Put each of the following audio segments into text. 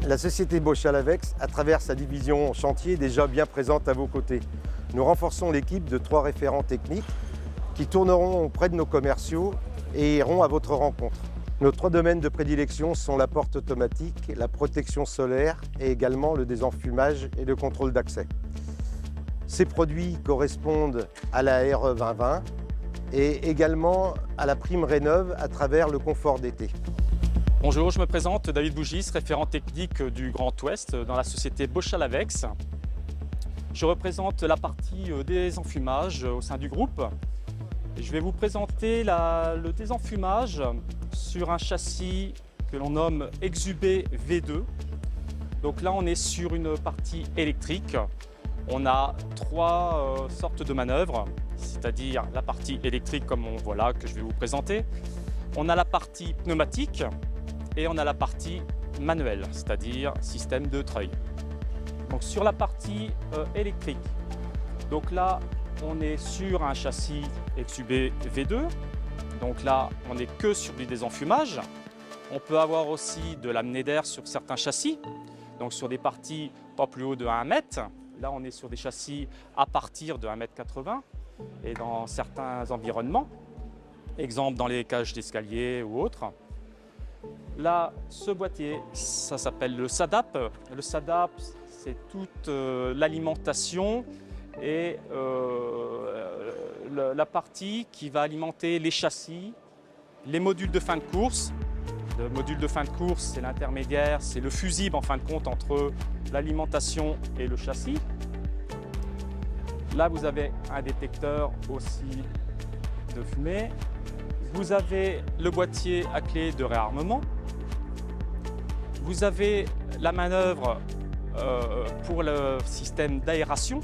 La société Bosch-Alavex, à travers sa division chantier, est déjà bien présente à vos côtés. Nous renforçons l'équipe de 3 référents techniques qui tourneront auprès de nos commerciaux et iront à votre rencontre. Nos 3 domaines de prédilection sont la porte automatique, la protection solaire et également le désenfumage et le contrôle d'accès. Ces produits correspondent à la RE 2020 et également à la prime Rénov' à travers le confort d'été. Bonjour, je me présente, David Bougis, référent technique du Grand Ouest dans la société Bosch-Alavex. Je représente la partie désenfumage au sein du groupe. Je vais vous présenter le désenfumage sur un châssis que l'on nomme Exubé V2. Donc là, on est sur une partie électrique. On a 3 sortes de manœuvres, c'est-à-dire la partie électrique comme on voit là, que je vais vous présenter. On a la partie pneumatique et on a la partie manuelle, c'est-à-dire système de treuil. Donc sur la partie électrique, donc là on est sur un châssis Exubé V2. Donc là on n'est que sur du désenfumage. On peut avoir aussi de l'amener d'air sur certains châssis, donc sur des parties pas plus haut de 1 mètre. Là on est sur des châssis à partir de 1,80 m et dans certains environnements, exemple dans les cages d'escalier ou autres. Là, ce boîtier, ça s'appelle le SADAP. Le SADAP, c'est toute l'alimentation et la partie qui va alimenter les châssis, les modules de fin de course. Le module de fin de course, c'est l'intermédiaire, c'est le fusible en fin de compte entre l'alimentation et le châssis. Là, vous avez un détecteur aussi de fumée. Vous avez le boîtier à clé de réarmement. Vous avez la manœuvre pour le système d'aération.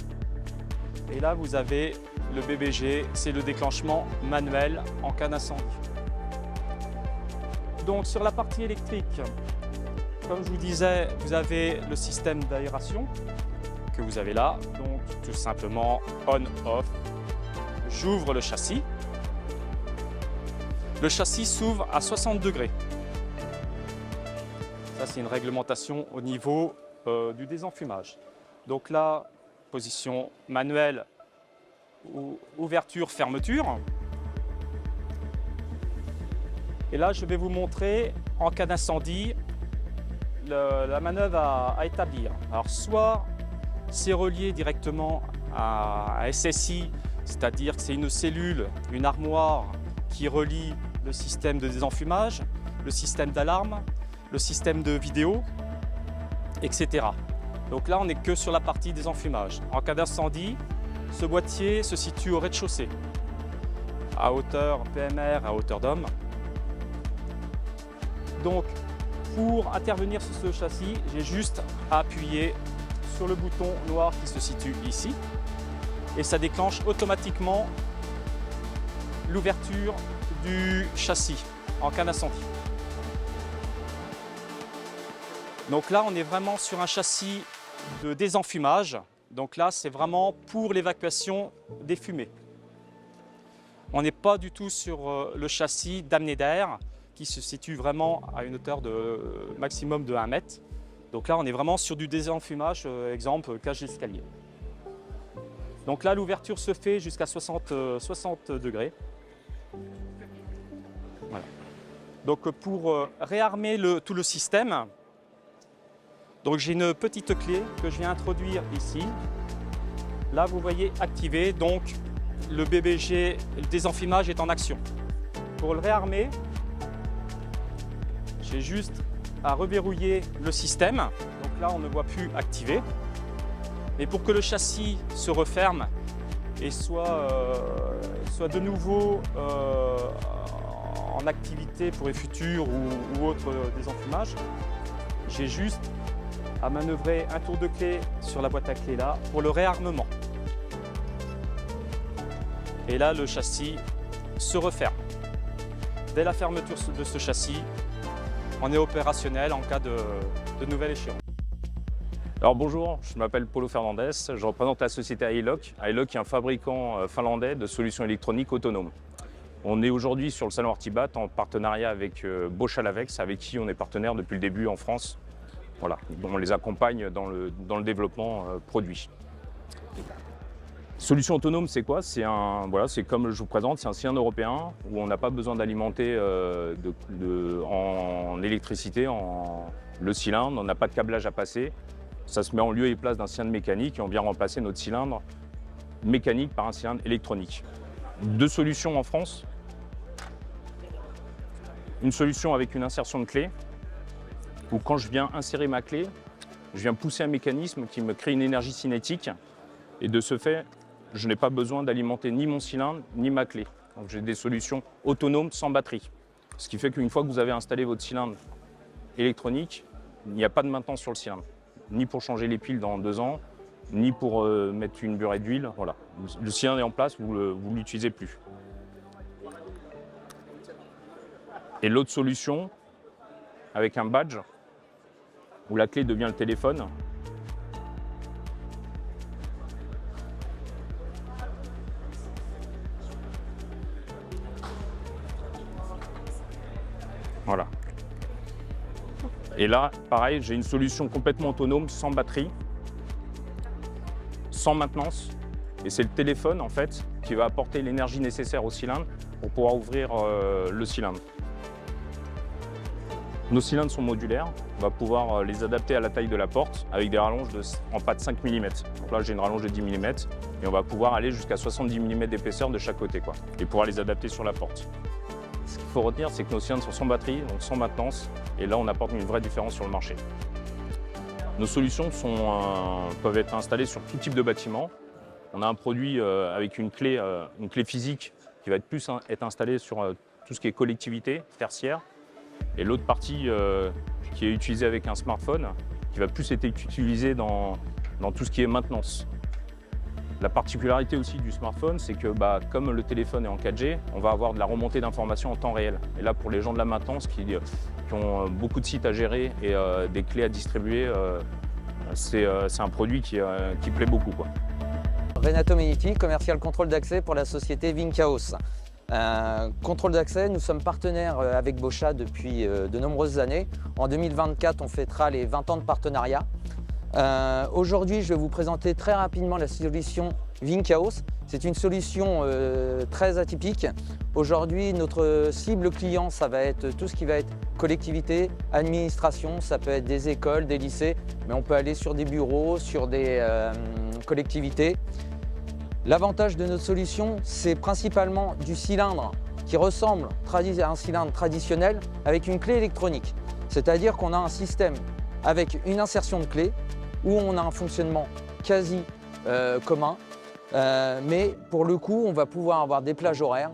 Et là, vous avez le BBG, c'est le déclenchement manuel en cas d'incendie. Donc sur la partie électrique, comme je vous disais, vous avez le système d'aération que vous avez là. Donc tout simplement on-off. J'ouvre le châssis. Le châssis s'ouvre à 60 degrés. Ça, c'est une réglementation au niveau du désenfumage. Donc là, position manuelle, ouverture, fermeture. Et là, je vais vous montrer, en cas d'incendie, la manœuvre à établir. Alors, soit c'est relié directement à SSI, c'est-à-dire que c'est une cellule, une armoire qui relie le système de désenfumage, le système d'alarme, le système de vidéo, etc. Donc là, on n'est que sur la partie désenfumage. En cas d'incendie, ce boîtier se situe au rez-de-chaussée, à hauteur PMR, à hauteur d'homme. Donc, pour intervenir sur ce châssis, j'ai juste à appuyer sur le bouton noir qui se situe ici et ça déclenche automatiquement l'ouverture du châssis en cas d'incendie. Donc là, on est vraiment sur un châssis de désenfumage. Donc là, c'est vraiment pour l'évacuation des fumées. On n'est pas du tout sur le châssis d'amener d'air qui se situe vraiment à une hauteur de maximum de 1 mètre. Donc là, on est vraiment sur du désenfumage, exemple cage d'escalier. Donc là, l'ouverture se fait jusqu'à 60 degrés. Voilà. Donc pour réarmer tout le système, donc j'ai une petite clé que je viens introduire ici. Là, vous voyez activé, donc le BBG, le désenfumage est en action. Pour le réarmer, j'ai juste à reverrouiller le système. Donc là, on ne voit plus activé. Mais pour que le châssis se referme et soit de nouveau en activité pour les futurs ou autres désenfumages, j'ai juste à manœuvrer un tour de clé sur la boîte à clé là pour le réarmement. Et là, le châssis se referme. Dès la fermeture de ce châssis, on est opérationnel en cas de nouvelle échéance. Alors bonjour, je m'appelle Paulo Fernandez, je représente la société iLock. iLock est un fabricant finlandais de solutions électroniques autonomes. On est aujourd'hui sur le salon Artibat en partenariat avec Bosch-Alavex, avec qui on est partenaire depuis le début en France Voilà, on les accompagne dans le développement produit. Solution autonome, c'est quoi? C'est comme je vous présente, c'est un cylindre européen où on n'a pas besoin d'alimenter en électricité le cylindre, on n'a pas de câblage à passer. Ça se met en lieu et place d'un cylindre mécanique et on vient remplacer notre cylindre mécanique par un cylindre électronique. 2 solutions en France. Une solution avec une insertion de clé, où quand je viens insérer ma clé, je viens pousser un mécanisme qui me crée une énergie cinétique et de ce fait, je n'ai pas besoin d'alimenter ni mon cylindre ni ma clé. Donc j'ai des solutions autonomes sans batterie. Ce qui fait qu'une fois que vous avez installé votre cylindre électronique, il n'y a pas de maintenance sur le cylindre, ni pour changer les piles dans 2 ans, ni pour mettre une burette d'huile. Voilà. Le cylindre est en place, vous ne l'utilisez plus. Et l'autre solution, avec un badge, où la clé devient le téléphone. Voilà. Et là, pareil, j'ai une solution complètement autonome, sans batterie, sans maintenance. Et c'est le téléphone, en fait, qui va apporter l'énergie nécessaire au cylindre pour pouvoir ouvrir le cylindre. Nos cylindres sont modulaires, on va pouvoir les adapter à la taille de la porte avec des rallonges en pâte 5 mm. Donc là j'ai une rallonge de 10 mm et on va pouvoir aller jusqu'à 70 mm d'épaisseur de chaque côté et pouvoir les adapter sur la porte. Ce qu'il faut retenir, c'est que nos cylindres sont sans batterie, donc sans maintenance, et là on apporte une vraie différence sur le marché. Nos solutions peuvent être installées sur tout type de bâtiment. On a un produit avec une clé physique qui va être installée sur tout ce qui est collectivité tertiaire. Et l'autre partie qui est utilisée avec un smartphone, qui va plus être utilisée dans tout ce qui est maintenance. La particularité aussi du smartphone, c'est que comme le téléphone est en 4G, on va avoir de la remontée d'informations en temps réel. Et là, pour les gens de la maintenance qui ont beaucoup de sites à gérer et des clés à distribuer, c'est un produit qui plaît beaucoup, quoi. Renato Menetti, commercial contrôle d'accès pour la société Vincaos. Contrôle d'accès, nous sommes partenaires avec Bochat depuis de nombreuses années. En 2024, on fêtera les 20 ans de partenariat. Aujourd'hui, je vais vous présenter très rapidement la solution Vincaos. C'est une solution très atypique. Aujourd'hui, notre cible client, ça va être tout ce qui va être collectivité, administration, ça peut être des écoles, des lycées, mais on peut aller sur des bureaux, sur des collectivités. L'avantage de notre solution, c'est principalement du cylindre qui ressemble à un cylindre traditionnel avec une clé électronique. C'est-à-dire qu'on a un système avec une insertion de clé où on a un fonctionnement quasi commun, mais pour le coup, on va pouvoir avoir des plages horaires,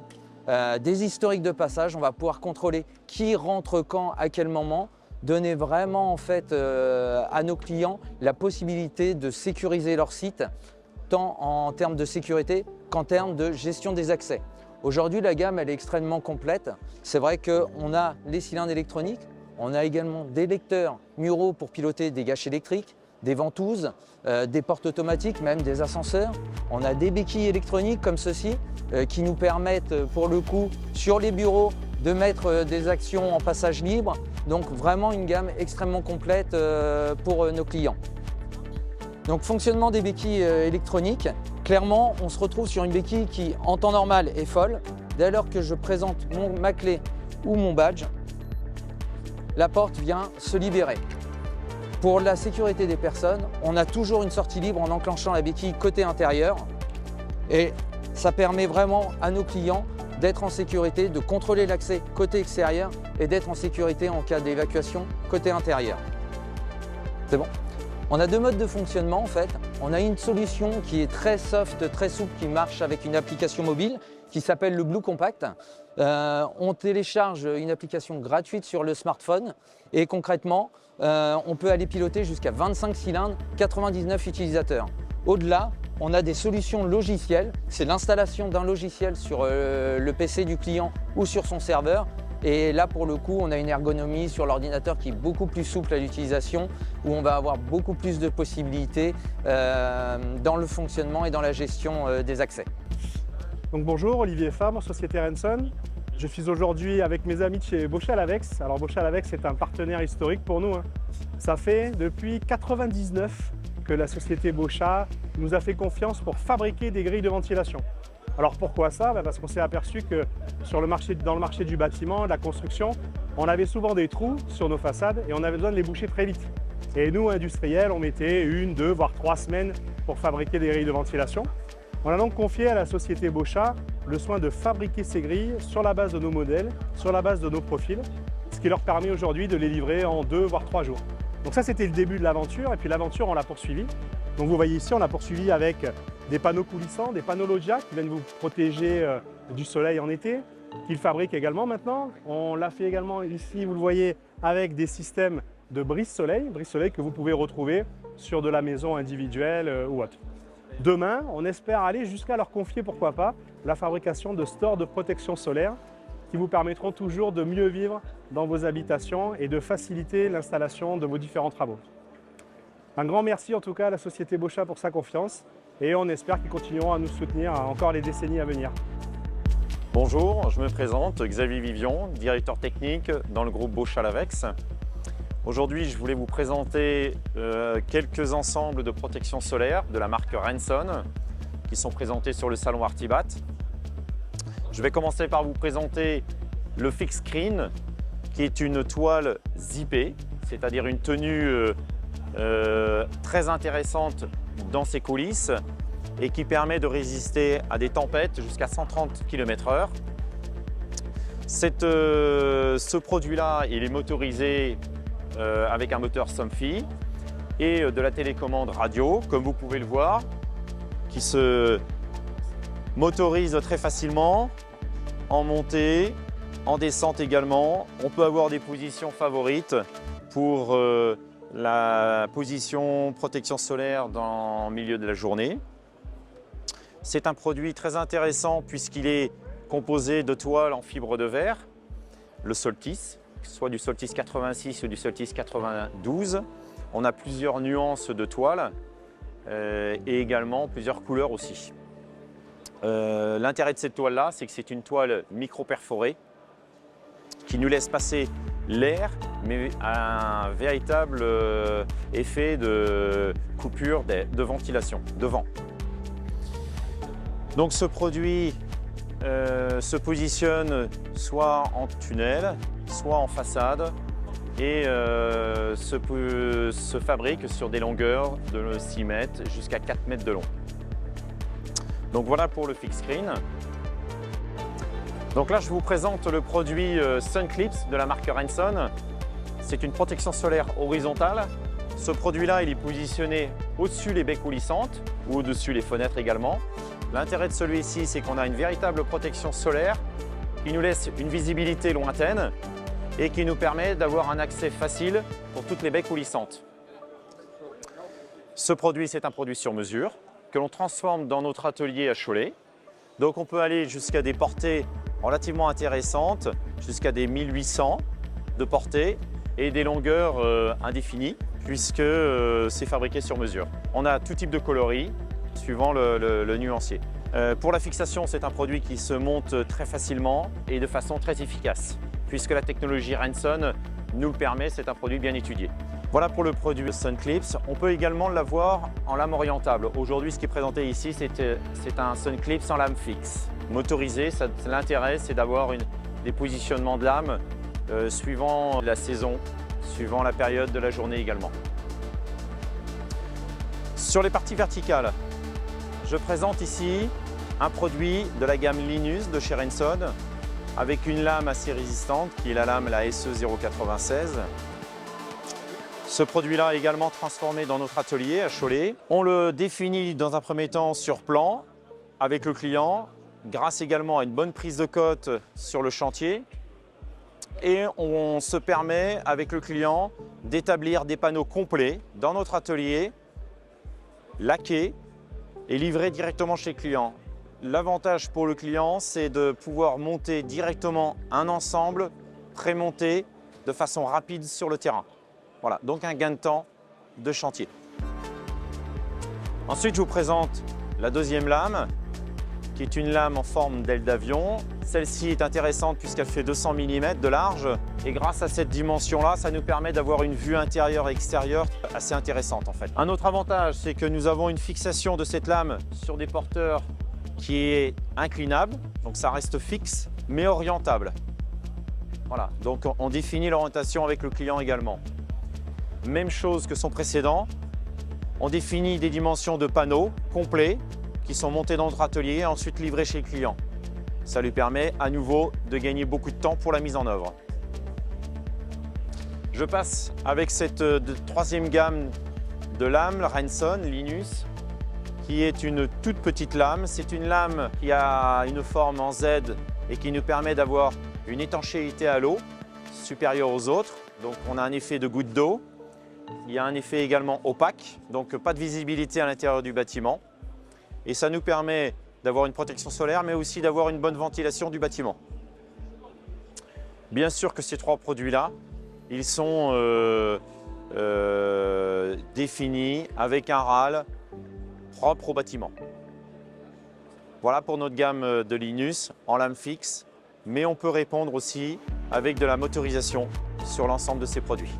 des historiques de passage, on va pouvoir contrôler qui rentre quand, à quel moment, donner vraiment en fait à nos clients la possibilité de sécuriser leur site, tant en termes de sécurité qu'en termes de gestion des accès. Aujourd'hui, la gamme elle est extrêmement complète. C'est vrai qu'on a les cylindres électroniques, on a également des lecteurs muraux pour piloter des gâches électriques, des ventouses, des portes automatiques, même des ascenseurs. On a des béquilles électroniques comme ceci qui nous permettent pour le coup sur les bureaux de mettre des actions en passage libre. Donc vraiment une gamme extrêmement complète pour nos clients. Donc fonctionnement des béquilles électroniques, clairement on se retrouve sur une béquille qui en temps normal est folle. Dès lors que je présente ma clé ou mon badge, la porte vient se libérer. Pour la sécurité des personnes, on a toujours une sortie libre en enclenchant la béquille côté intérieur et ça permet vraiment à nos clients d'être en sécurité, de contrôler l'accès côté extérieur et d'être en sécurité en cas d'évacuation côté intérieur. C'est bon. On a 2 modes de fonctionnement en fait. On a une solution qui est très soft, très souple, qui marche avec une application mobile qui s'appelle le Blue Compact. On télécharge une application gratuite sur le smartphone et concrètement, on peut aller piloter jusqu'à 25 cylindres, 99 utilisateurs. Au-delà, on a des solutions logicielles. C'est l'installation d'un logiciel sur le PC du client ou sur son serveur. Et là, pour le coup, on a une ergonomie sur l'ordinateur qui est beaucoup plus souple à l'utilisation, où on va avoir beaucoup plus de possibilités dans le fonctionnement et dans la gestion des accès. Donc bonjour, Olivier Fabre, société Renson. Je suis aujourd'hui avec mes amis de chez Bauchat-Lavex. Alors Bauchat-Lavex est un partenaire historique pour nous. Ça fait depuis 1999 que la société Bauchat nous a fait confiance pour fabriquer des grilles de ventilation. Alors pourquoi ça? Parce qu'on s'est aperçu que dans le marché du bâtiment, de la construction, on avait souvent des trous sur nos façades et on avait besoin de les boucher très vite. Et nous, industriels, on mettait 1, 2, voire 3 semaines pour fabriquer des grilles de ventilation. On a donc confié à la société Bauchat le soin de fabriquer ces grilles sur la base de nos modèles, sur la base de nos profils, ce qui leur permet aujourd'hui de les livrer en 2 voire 3 jours. Donc ça, c'était le début de l'aventure, et puis l'aventure, on l'a poursuivie. Donc vous voyez ici, on l'a poursuivi avec des panneaux coulissants, des panneaux Loggia qui viennent vous protéger du soleil en été, qu'ils fabriquent également maintenant. On l'a fait également ici, vous le voyez, avec des systèmes de brise-soleil que vous pouvez retrouver sur de la maison individuelle ou autre. Demain, on espère aller jusqu'à leur confier, pourquoi pas, la fabrication de stores de protection solaire qui vous permettront toujours de mieux vivre dans vos habitations et de faciliter l'installation de vos différents travaux. Un grand merci en tout cas à la société Bauchat pour sa confiance et on espère qu'ils continueront à nous soutenir encore les décennies à venir. Bonjour, je me présente, Xavier Vivion, directeur technique dans le groupe Bauchat-Lavex. Aujourd'hui, je voulais vous présenter quelques ensembles de protection solaire de la marque Renson qui sont présentés sur le salon Artibat. Je vais commencer par vous présenter le Fix Screen qui est une toile zippée, c'est-à-dire une tenue très intéressante dans ses coulisses et qui permet de résister à des tempêtes jusqu'à 130 km/h. Ce produit-là, il est motorisé avec un moteur Somfy et de la télécommande radio, comme vous pouvez le voir, qui se motorise très facilement en montée, en descente également. On peut avoir des positions favorites pour la position protection solaire dans le milieu de la journée. C'est un produit très intéressant puisqu'il est composé de toiles en fibre de verre, le Soltis, soit du Soltis 86 ou du Soltis 92. On a plusieurs nuances de toiles et également plusieurs couleurs aussi. L'intérêt de cette toile-là, c'est que c'est une toile micro-perforée qui nous laisse passer l'air, mais à un véritable effet de coupure de ventilation, de vent. Donc ce produit se positionne soit en tunnel, soit en façade et se fabrique sur des longueurs de 6 mètres jusqu'à 4 mètres de long. Donc voilà pour le Fix Screen. Donc là je vous présente le produit Sunclips de la marque Renson. C'est une protection solaire horizontale. Ce produit-là, il est positionné au-dessus les baies coulissantes ou au-dessus les fenêtres également. L'intérêt de celui-ci, c'est qu'on a une véritable protection solaire qui nous laisse une visibilité lointaine et qui nous permet d'avoir un accès facile pour toutes les baies coulissantes. Ce produit, c'est un produit sur mesure que l'on transforme dans notre atelier à Cholet. Donc on peut aller jusqu'à des portées relativement intéressantes, jusqu'à des 1800 de portée et des longueurs indéfinies puisque c'est fabriqué sur mesure. On a tout type de coloris suivant le nuancier. Pour la fixation, c'est un produit qui se monte très facilement et de façon très efficace. Puisque la technologie Renson nous le permet, c'est un produit bien étudié. Voilà pour le produit Sunclips. On peut également l'avoir en lame orientable. Aujourd'hui, ce qui est présenté ici, c'est un Sunclips en lame fixe. Motorisé, l'intérêt, c'est d'avoir des positionnements de lame suivant la saison, suivant la période de la journée également. Sur les parties verticales, je présente ici un produit de la gamme Linus de chez Renson avec une lame assez résistante qui est la lame la SE 096. Ce produit-là est également transformé dans notre atelier à Cholet. On le définit dans un premier temps sur plan avec le client grâce également à une bonne prise de cote sur le chantier et on se permet avec le client d'établir des panneaux complets dans notre atelier, laqués et livrés directement chez le client. L'avantage pour le client, c'est de pouvoir monter directement un ensemble pré-monté de façon rapide sur le terrain. Voilà, donc un gain de temps de chantier. Ensuite, je vous présente la deuxième lame qui est une lame en forme d'aile d'avion. Celle-ci est intéressante puisqu'elle fait 200 mm de large et grâce à cette dimension-là, ça nous permet d'avoir une vue intérieure et extérieure assez intéressante en fait. Un autre avantage, c'est que nous avons une fixation de cette lame sur des porteurs qui est inclinable, donc ça reste fixe mais orientable. Voilà, donc on définit l'orientation avec le client également. Même chose que son précédent, on définit des dimensions de panneaux complets qui sont montés dans notre atelier et ensuite livrés chez le client. Ça lui permet à nouveau de gagner beaucoup de temps pour la mise en œuvre. Je passe avec cette troisième gamme de lames, la Renson Linus, qui est une toute petite lame. C'est une lame qui a une forme en Z et qui nous permet d'avoir une étanchéité à l'eau supérieure aux autres. Donc on a un effet de goutte d'eau. Il y a un effet également opaque, donc pas de visibilité à l'intérieur du bâtiment. Et ça nous permet d'avoir une protection solaire, mais aussi d'avoir une bonne ventilation du bâtiment. Bien sûr que ces trois produits-là, ils sont définis avec un râle propre au bâtiment. Voilà pour notre gamme de Linus en lame fixe, mais on peut répondre aussi avec de la motorisation sur l'ensemble de ces produits.